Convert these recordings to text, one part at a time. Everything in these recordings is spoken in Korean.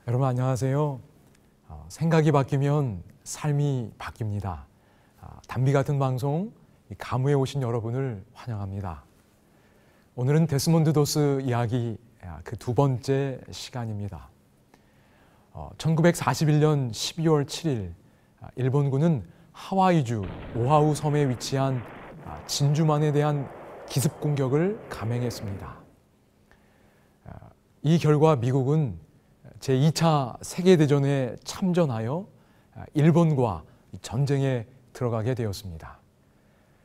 여러분 안녕하세요. 생각이 바뀌면 삶이 바뀝니다. 단비 같은 방송 가무에 오신 여러분을 환영합니다. 오늘은 데스몬드 도스 이야기 그 두 번째 시간입니다. 1941년 12월 7일 일본군은 하와이주 오아후 섬에 위치한 진주만에 대한 기습 공격을 감행했습니다. 이 결과 미국은 제2차 세계대전에 참전하여 일본과 전쟁에 들어가게 되었습니다.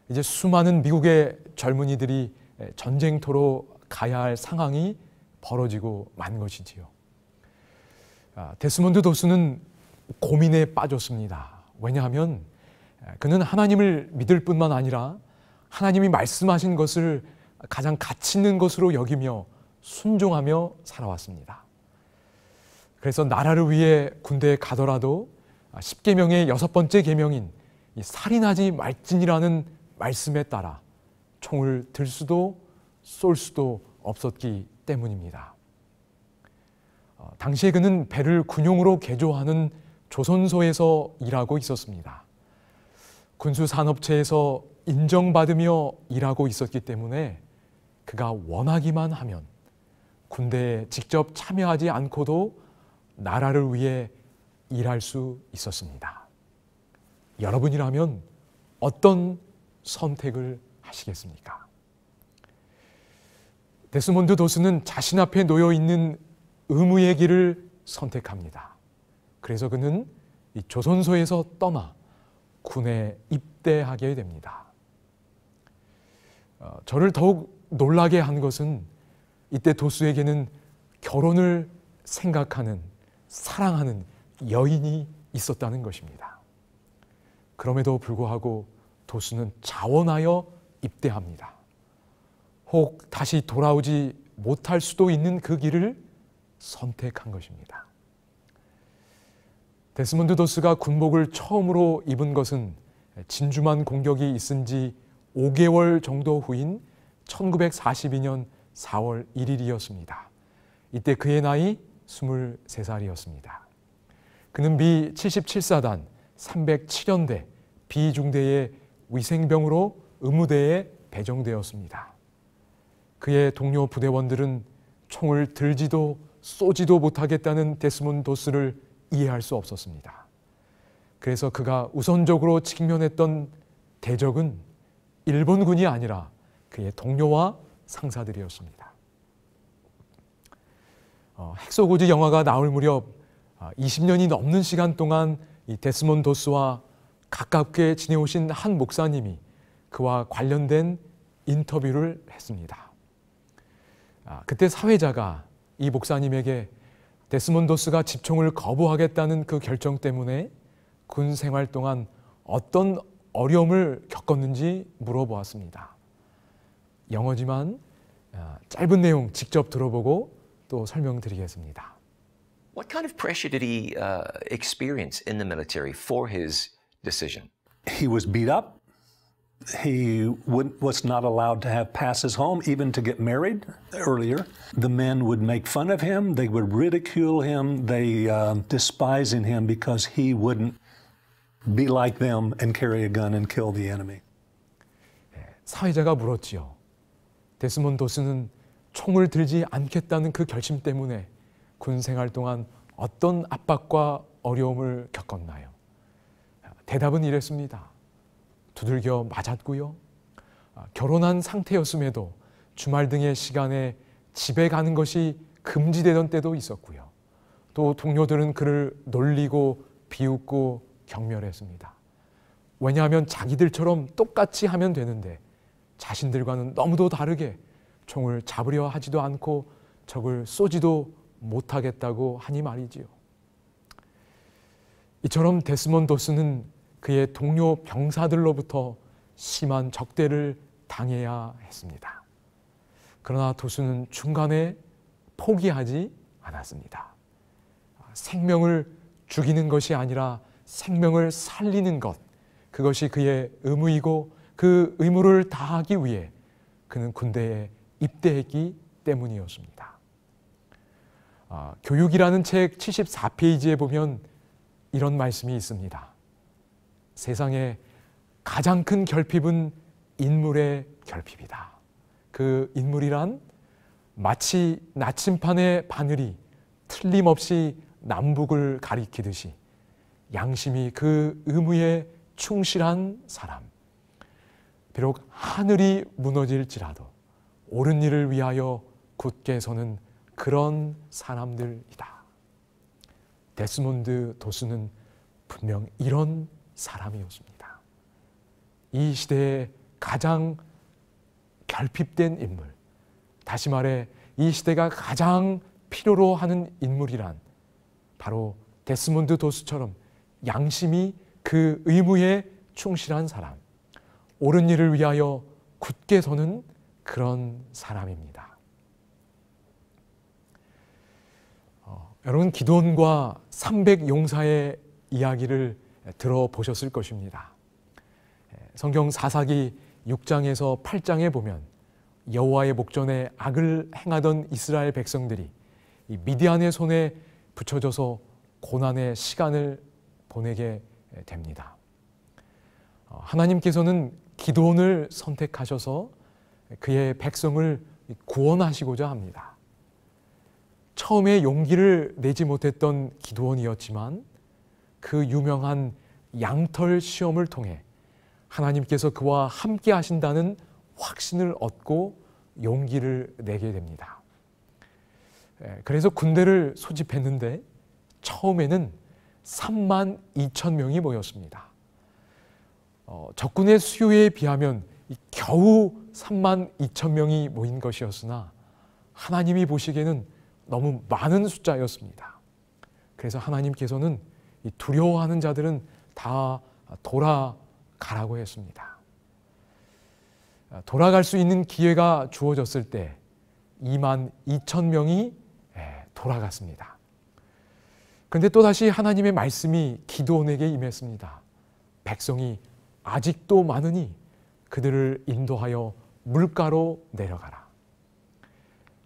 이제 수많은 미국의 젊은이들이 전쟁터로 가야 할 상황이 벌어지고 만 것이지요. 데스몬드 도스는 고민에 빠졌습니다. 왜냐하면 그는 하나님을 믿을 뿐만 아니라 하나님이 말씀하신 것을 가장 가치 있는 것으로 여기며 순종하며 살아왔습니다. 그래서 나라를 위해 군대에 가더라도 10계명의 6번째 계명인 이 살인하지 말지니라는 말씀에 따라 총을 들 수도 쏠 수도 없었기 때문입니다. 당시에 그는 배를 군용으로 개조하는 조선소에서 일하고 있었습니다. 군수산업체에서 인정받으며 일하고 있었기 때문에 그가 원하기만 하면 군대에 직접 참여하지 않고도 나라를 위해 일할 수 있었습니다. 여러분이라면 어떤 선택을 하시겠습니까? 데스몬드 도스는 자신 앞에 놓여 있는 의무의 길을 선택합니다. 그래서 그는 이 조선소에서 떠나 군에 입대하게 됩니다. 저를 더욱 놀라게 한 것은 이때 도스에게는 결혼을 생각하는, 사랑하는 여인이 있었다는 것입니다. 그럼에도 불구하고 도스는 자원하여 입대합니다. 혹 다시 돌아오지 못할 수도 있는 그 길을 선택한 것입니다. 데스몬드 도스가 군복을 처음으로 입은 것은 진주만 공격이 있은 지 5개월 정도 후인 1942년 4월 1일이었습니다. 이때 그의 나이 23살이었습니다. 그는 미 77사단 307연대 B중대의 위생병으로 의무대에 배정되었습니다. 그의 동료 부대원들은 총을 들지도 쏘지도 못하겠다는 데스몬드 도스를 이해할 수 없었습니다. 그래서 그가 우선적으로 직면했던 대적은 일본군이 아니라 그의 동료와 상사들이었습니다. 핵소고지 영화가 나올 무렵 20년이 넘는 시간 동안 이 데스몬드 도스와 가깝게 지내오신 한 목사님이 그와 관련된 인터뷰를 했습니다. 그때 사회자가 이 목사님에게 데스몬드 도스가 집총을 거부하겠다는 그 결정 때문에 군 생활 동안 어떤 어려움을 겪었는지 물어보았습니다. 영어지만 짧은 내용 직접 들어보고 또 설명드리겠습니다. What kind of pressure did he experience in the military for his decision? He was beat up. He was not allowed to have passes home, even to get married earlier. The men would make fun of him. They would ridicule him. They despising him because he wouldn't be like them and carry a gun and kill the enemy. 사회자가 물었지요. 데스몬드 도스는 총을 들지 않겠다는 그 결심 때문에 군 생활 동안 어떤 압박과 어려움을 겪었나요? 대답은 이랬습니다. 두들겨 맞았고요. 결혼한 상태였음에도 주말 등의 시간에 집에 가는 것이 금지되던 때도 있었고요. 또 동료들은 그를 놀리고 비웃고 경멸했습니다. 왜냐하면 자기들처럼 똑같이 하면 되는데 자신들과는 너무도 다르게 총을 잡으려 하지도 않고 적을 쏘지도 못하겠다고 하니 말이지요. 이처럼 데스몬드 도스는 그의 동료 병사들로부터 심한 적대를 당해야 했습니다. 그러나 도스는 중간에 포기하지 않았습니다. 생명을 죽이는 것이 아니라 생명을 살리는 것, 그것이 그의 의무이고 그 의무를 다하기 위해 그는 군대에 입대했기 때문이었습니다. 교육이라는 책 74페이지에 보면 이런 말씀이 있습니다. 세상에 가장 큰 결핍은 인물의 결핍이다. 그 인물이란 마치 나침판의 바늘이 틀림없이 남북을 가리키듯이 양심이 그 의무에 충실한 사람. 비록 하늘이 무너질지라도 옳은 일을 위하여 굳게 서는 그런 사람들이다. 데스몬드 도스는 분명 이런 사람이었습니다. 이 시대의 가장 결핍된 인물, 다시 말해 이 시대가 가장 필요로 하는 인물이란 바로 데스몬드 도스처럼 양심이 그 의무에 충실한 사람, 옳은 일을 위하여 굳게 서는 그런 사람입니다. 여러분, 기드온과 300용사의 이야기를 들어보셨을 것입니다. 성경 사사기 6장에서 8장에 보면 여호와의 목전에 악을 행하던 이스라엘 백성들이 이 미디안의 손에 붙여져서 고난의 시간을 보내게 됩니다. 하나님께서는 기드온을 선택하셔서 그의 백성을 구원하시고자 합니다. 처음에 용기를 내지 못했던 기드온이었지만 그 유명한 양털 시험을 통해 하나님께서 그와 함께 하신다는 확신을 얻고 용기를 내게 됩니다. 그래서 군대를 소집했는데 처음에는 3만 2천 명이 모였습니다. 적군의 수요에 비하면 겨우 3만 2천 명이 모인 것이었으나 하나님이 보시기에는 너무 많은 숫자였습니다. 그래서 하나님께서는 이 두려워하는 자들은 다 돌아가라고 했습니다. 돌아갈 수 있는 기회가 주어졌을 때 2만 2천 명이 돌아갔습니다. 그런데 또다시 하나님의 말씀이 기드온에게 임했습니다. 백성이 아직도 많으니 그들을 인도하여 물가로 내려가라.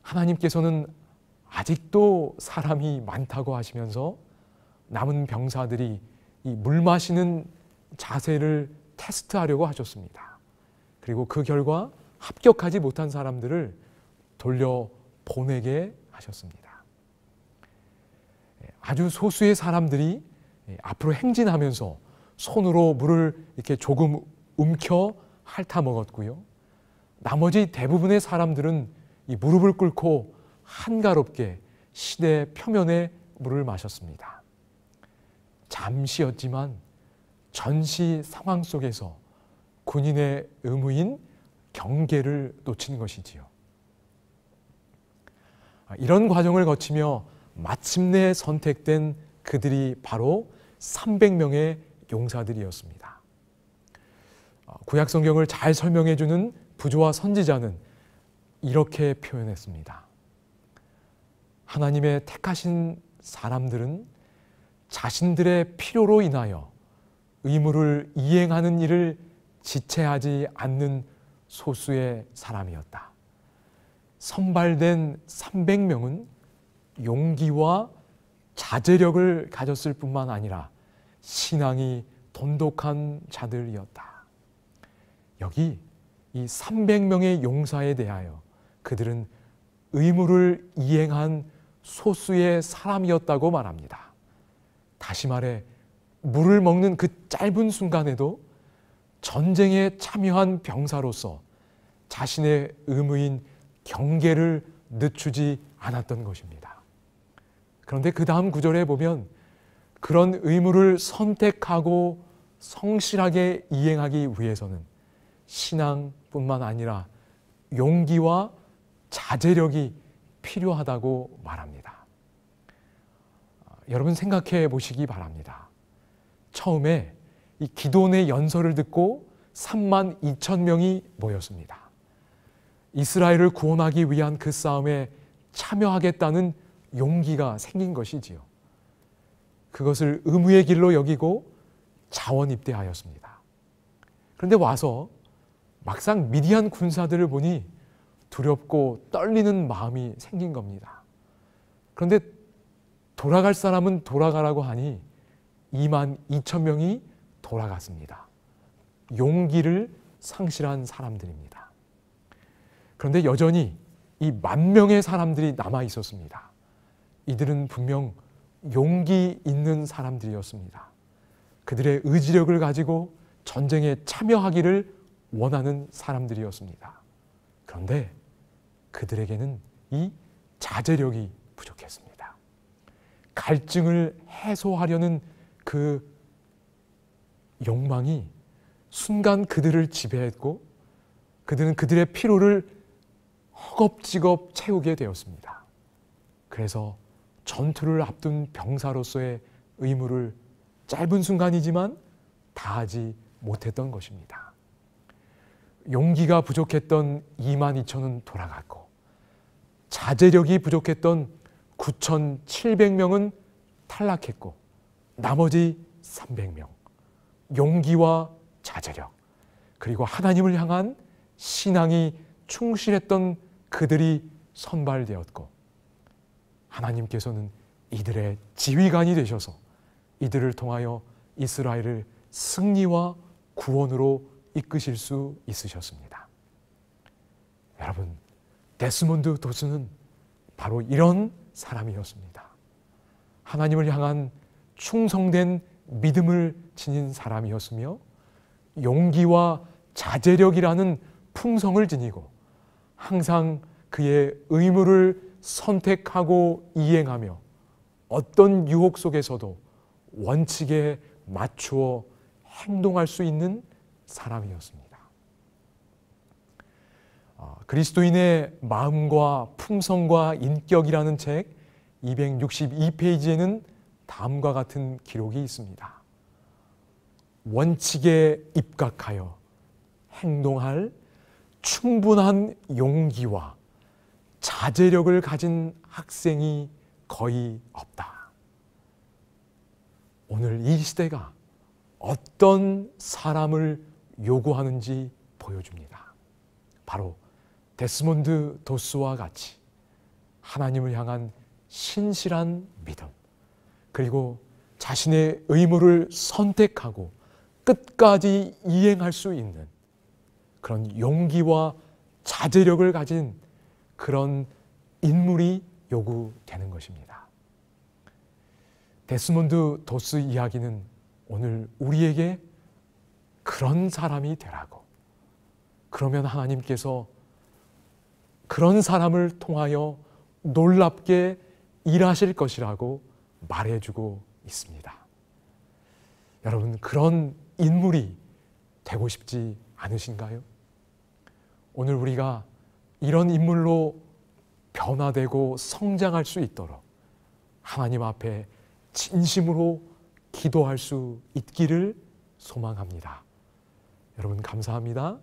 하나님께서는 아직도 사람이 많다고 하시면서 남은 병사들이 이 물 마시는 자세를 테스트하려고 하셨습니다. 그리고 그 결과 합격하지 못한 사람들을 돌려보내게 하셨습니다. 아주 소수의 사람들이 앞으로 행진하면서 손으로 물을 이렇게 조금 움켜 핥아 먹었고요. 나머지 대부분의 사람들은 이 무릎을 꿇고 한가롭게 시내 표면의 물을 마셨습니다. 잠시였지만 전시 상황 속에서 군인의 의무인 경계를 놓친 것이지요. 이런 과정을 거치며 마침내 선택된 그들이 바로 300명의 용사들이었습니다. 구약 성경을 잘 설명해 주는 부조와 선지자는 이렇게 표현했습니다. 하나님의 택하신 사람들은 자신들의 필요로 인하여 의무를 이행하는 일을 지체하지 않는 소수의 사람이었다. 선발된 300명은 용기와 자제력을 가졌을 뿐만 아니라 신앙이 돈독한 자들이었다. 여기 이 300명의 용사에 대하여 그들은 의무를 이행한 소수의 사람이었다고 말합니다. 다시 말해 물을 먹는 그 짧은 순간에도 전쟁에 참여한 병사로서 자신의 의무인 경계를 늦추지 않았던 것입니다. 그런데 그 다음 구절에 보면 그런 의무를 선택하고 성실하게 이행하기 위해서는 신앙뿐만 아니라 용기와 자제력이 필요하다고 말합니다. 여러분 생각해 보시기 바랍니다. 처음에 이 기드온의 연설을 듣고 3만 2천 명이 모였습니다. 이스라엘을 구원하기 위한 그 싸움에 참여하겠다는 용기가 생긴 것이지요. 그것을 의무의 길로 여기고 자원 입대하였습니다. 그런데 와서 막상 미디안 군사들을 보니 두렵고 떨리는 마음이 생긴 겁니다. 그런데 돌아갈 사람은 돌아가라고 하니 22,000명이 돌아갔습니다. 용기를 상실한 사람들입니다. 그런데 여전히 이 10,000명의 사람들이 남아 있었습니다. 이들은 분명 용기 있는 사람들이었습니다. 그들의 의지력을 가지고 전쟁에 참여하기를 원하는 사람들이었습니다. 그런데 그들에게는 이 자제력이 부족했습니다. 갈증을 해소하려는 그 욕망이 순간 그들을 지배했고 그들은 그들의 피로를 허겁지겁 채우게 되었습니다. 그래서 전투를 앞둔 병사로서의 의무를 짧은 순간이지만 다하지 못했던 것입니다. 용기가 부족했던 22,000은 돌아갔고 자제력이 부족했던 9,700명은 탈락했고 나머지 300명, 용기와 자제력, 그리고 하나님을 향한 신앙이 충실했던 그들이 선발되었고 하나님께서는 이들의 지휘관이 되셔서 이들을 통하여 이스라엘을 승리와 구원으로 이끄실 수 있으셨습니다. 여러분, 데스몬드 도스는 바로 이런 사람이었습니다. 하나님을 향한 충성된 믿음을 지닌 사람이었으며 용기와 자제력이라는 품성을 지니고 항상 그의 의무를 선택하고 이행하며 어떤 유혹 속에서도 원칙에 맞추어 행동할 수 있는 사람이었습니다. 그리스도인의 마음과 품성과 인격이라는 책 262페이지에는 다음과 같은 기록이 있습니다. 원칙에 입각하여 행동할 충분한 용기와 자제력을 가진 학생이 거의 없다. 오늘 이 시대가 어떤 사람을 요구하는지 보여줍니다. 바로 데스몬드 도스와 같이 하나님을 향한 신실한 믿음, 그리고 자신의 의무를 선택하고 끝까지 이행할 수 있는 그런 용기와 자제력을 가진 그런 인물이 요구되는 것입니다. 데스몬드 도스 이야기는 오늘 우리에게 그런 사람이 되라고, 그러면 하나님께서 그런 사람을 통하여 놀랍게 일하실 것이라고 말해주고 있습니다. 여러분, 그런 인물이 되고 싶지 않으신가요? 오늘 우리가 이런 인물로 변화되고 성장할 수 있도록 하나님 앞에 진심으로 기도할 수 있기를 소망합니다. 여러분, 감사합니다.